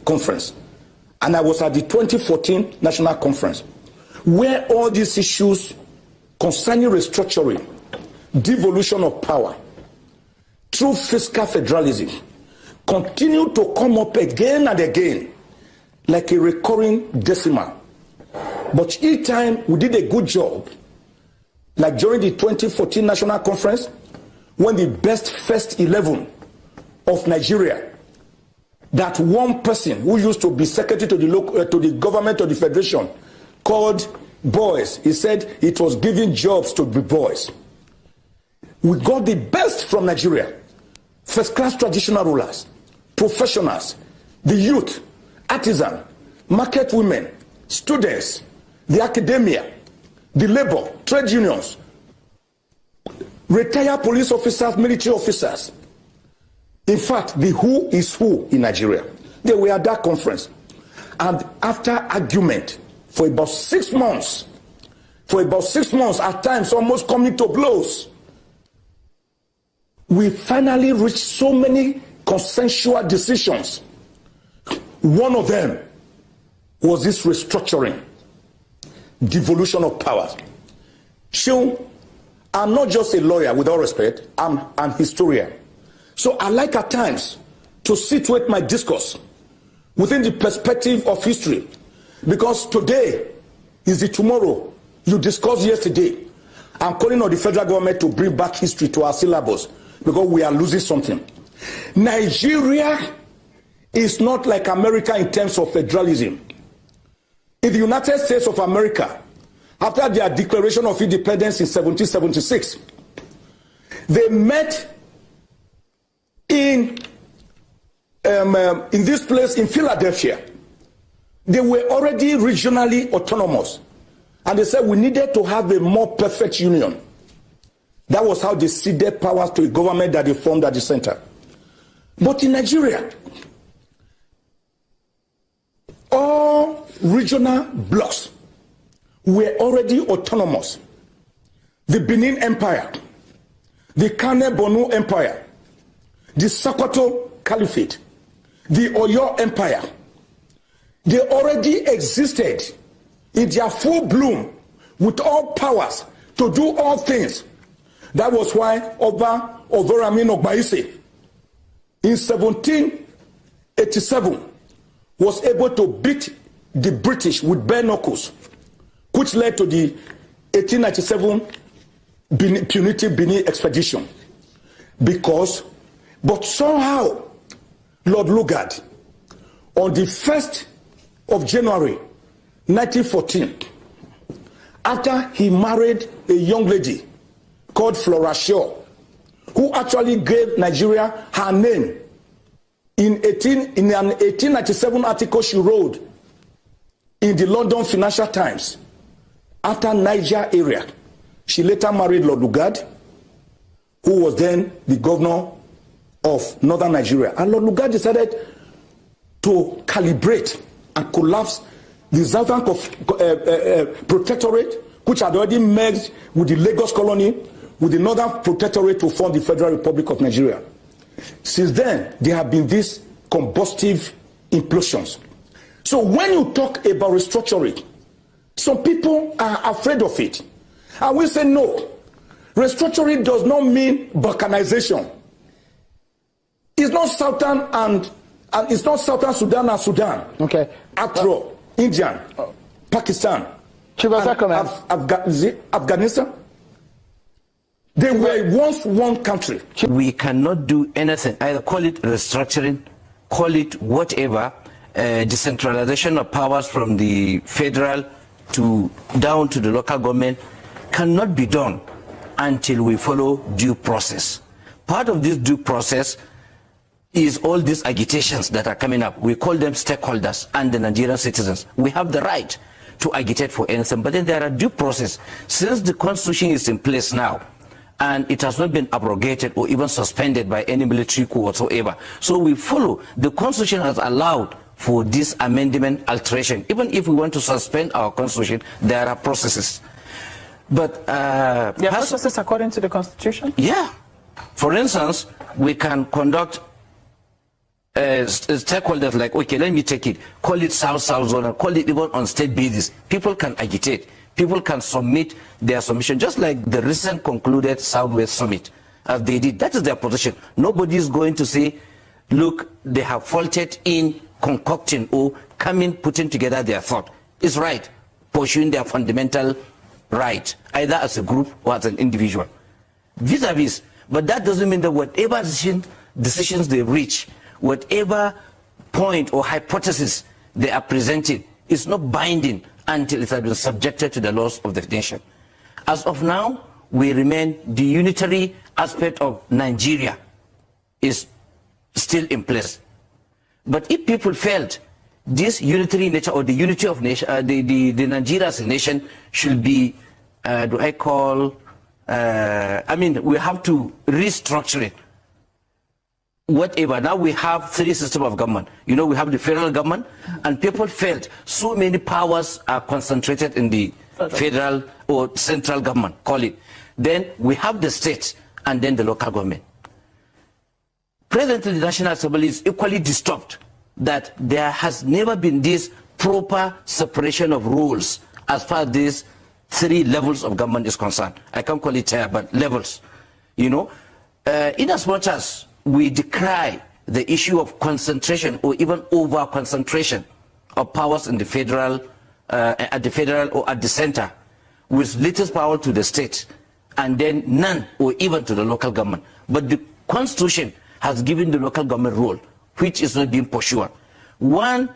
conference, and I was at the 2014 National Conference, where all these issues concerning restructuring, devolution of power, through fiscal federalism, continue to come up again and again like a recurring decimal. But each time we did a good job, like during the 2014 National Conference, when the best first 11 of Nigeria, that one person who used to be secretary to the government of the federation called boys, he said it was giving jobs to the boys. We got the best from Nigeria, first class traditional rulers, professionals, the youth, artisan, market women, students, the academia, the labor, trade unions, retired police officers, military officers. In fact, the who is who in Nigeria. They were at that conference. And after argument for about 6 months, at times almost coming to blows, we finally reached so many consensual decisions. One of them was this restructuring, devolution of powers. So, I'm not just a lawyer, with all respect, I'm an historian. So I like at times to situate my discourse within the perspective of history, because today is the tomorrow you discussed yesterday. I'm calling on the federal government to bring back history to our syllabus, because we are losing something. Nigeria is not like America in terms of federalism. In the United States of America, after their declaration of independence in 1776, they met in this place in Philadelphia. They were already regionally autonomous, and they said we needed to have a more perfect union. That was how they ceded powers to a government that they formed at the center. But in Nigeria, all regional blocks were already autonomous. The Benin Empire, the Kane Bonu Empire, the Sokoto Caliphate, the Oyo Empire, they already existed in their full bloom with all powers to do all things. That was why Oba Overamin Ogbaise in 1787 was able to beat the British with bare knuckles, which led to the 1897 punitive Benin expedition. But somehow, Lord Lugard, on the 1st of January 1914, after he married a young lady called Flora Shaw, who actually gave Nigeria her name in an 1897 article she wrote in the London Financial Times. After Niger area, she later married Lord Lugard, who was then the governor of northern Nigeria. And Lord Lugard decided to calibrate and collapse the Southern Protectorate, which had already merged with the Lagos colony, with the Northern Protectorate to form the Federal Republic of Nigeria. Since then, there have been these combustive implosions. So when you talk about restructuring, some people are afraid of it. And we say no. Restructuring does not mean balkanization. It's not Southern and it's not Southern Sudan and Sudan. Okay. After all, India, Pakistan, Afghanistan. They were once one country. We cannot do anything, either call it restructuring, call it whatever, decentralization of powers from the federal to down to the local government cannot be done until we follow due process. Part of this due process is all these agitations that are coming up. We call them stakeholders and the Nigerian citizens. We have the right to agitate for anything, but then there are due process. Since the constitution is in place now, and it has not been abrogated or even suspended by any military coup whatsoever. So we follow. The constitution has allowed for this amendment alteration. Even if we want to suspend our constitution, there are processes. But there are processes according to the constitution? Yeah. For instance, we can conduct stakeholders like, okay, let me take it, call it South-South zone, and call it even on state basis. People can agitate. People can submit their submission, just like the recent concluded Southwest Summit, as they did. That is their position. Nobody is going to say, look, they have faulted in concocting or putting together their thought. It's right, pursuing their fundamental right, either as a group or as an individual. Vis-a-vis, but that doesn't mean that whatever decisions they reach, whatever point or hypothesis they are presenting is not binding until it has been subjected to the laws of the nation. As of now, we remain, the unitary aspect of Nigeria is still in place. But if people felt this unitary nature or the unity of nation, the Nigeria as a nation should be, we have to restructure it. Whatever, now we have three systems of government. You know, we have the federal government, and people felt so many powers are concentrated in the federal or central government, call it. Then we have the states and then the local government. Presently, the National Assembly is equally disturbed that there has never been this proper separation of roles as far as these three levels of government is concerned. I can't call it tier, but levels. You know, in as much as we decry the issue of concentration or even over concentration of powers in the federal, at the federal or at the center, with little power to the state and then none or even to the local government. But the Constitution has given the local government role, which is not being pursued. One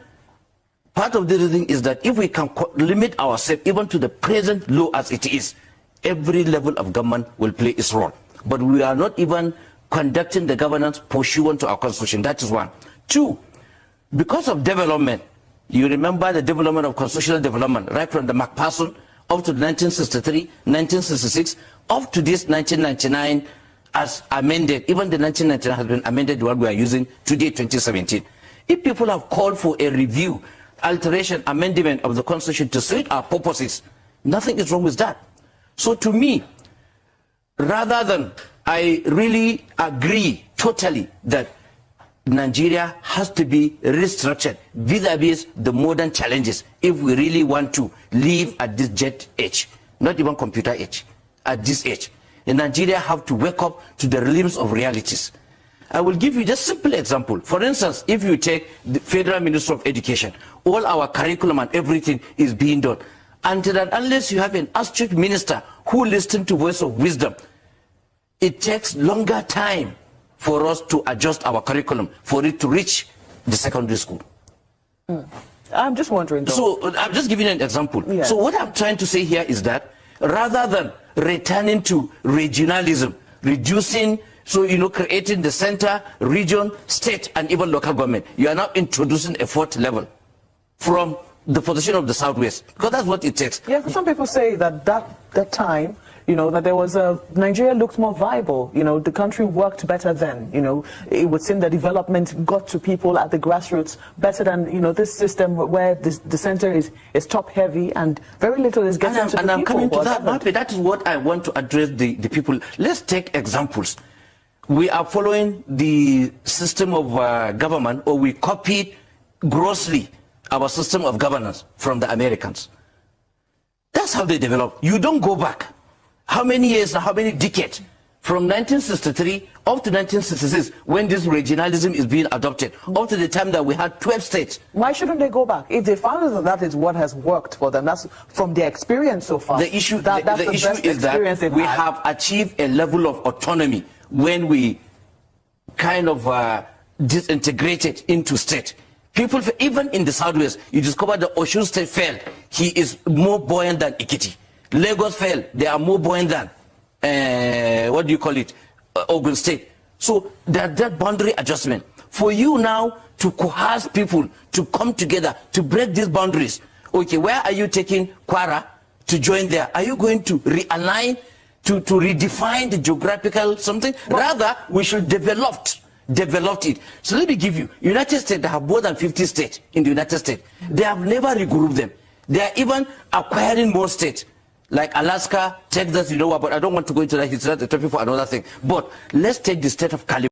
part of the reason is that if we can limit ourselves even to the present law as it is, every level of government will play its role. But we are not even conducting the governance pursuant to our Constitution. That is one. Two, because of development, you remember the development of constitutional development, right from the MacPherson up to 1963, 1966, up to this 1999 as amended. Even the 1999 has been amended, what we are using today, 2017. If people have called for a review, alteration, amendment of the Constitution to suit our purposes, nothing is wrong with that. So to me, rather than, I really agree totally that Nigeria has to be restructured vis-a-vis the modern challenges if we really want to live at this jet age, not even computer age, at this age. And Nigeria have to wake up to the realms of realities. I will give you just a simple example. For instance, if you take the Federal Ministry of Education, all our curriculum and everything is being done. Until and unless you have an astute minister who listens to voice of wisdom, it takes longer time for us to adjust our curriculum, for it to reach the secondary school. I'm just wondering, though. So I'm just giving you an example. Yes. So what I'm trying to say here is that rather than returning to regionalism, reducing, so, you know, creating the center, region, state, and even local government, you are now introducing a fourth level from the position of the Southwest, because that's what it takes. Yeah, some people say that that time, you know, that there was Nigeria looked more viable. You know, the country worked better then. You know, it would seem the development got to people at the grassroots better than, you know, this system where the center is top heavy and very little is getting to the people. And I'm coming to that, Mape. That is what I want to address the people. Let's take examples. We are following the system of government, or we copied grossly our system of governance from the Americans. That's how they develop. You don't go back. How many years, how many decades? From 1963 up to 1966, when this regionalism is being adopted, up to the time that we had 12 states. Why shouldn't they go back? If they found that that is what has worked for them, that's from their experience so far. The issue, the issue is that we have achieved a level of autonomy when we kind of disintegrated into state. People, even in the Southwest, you discover the Osun State fell. He is more buoyant than Ekiti. Lagos fell. They are more buoyant than, what do you call it, Ogun State. So that boundary adjustment. For you now to coerce people to come together, to break these boundaries. Okay, where are you taking Kwara to join there? Are you going to realign, to redefine the geographical something? Rather, we should develop it. So let me give you, United States, they have more than 50 states in the United States. They have never regrouped them. They are even acquiring more states, like Alaska, Texas, you know what, but I don't want to go into that. It's not a topic for another thing. But let's take the state of California.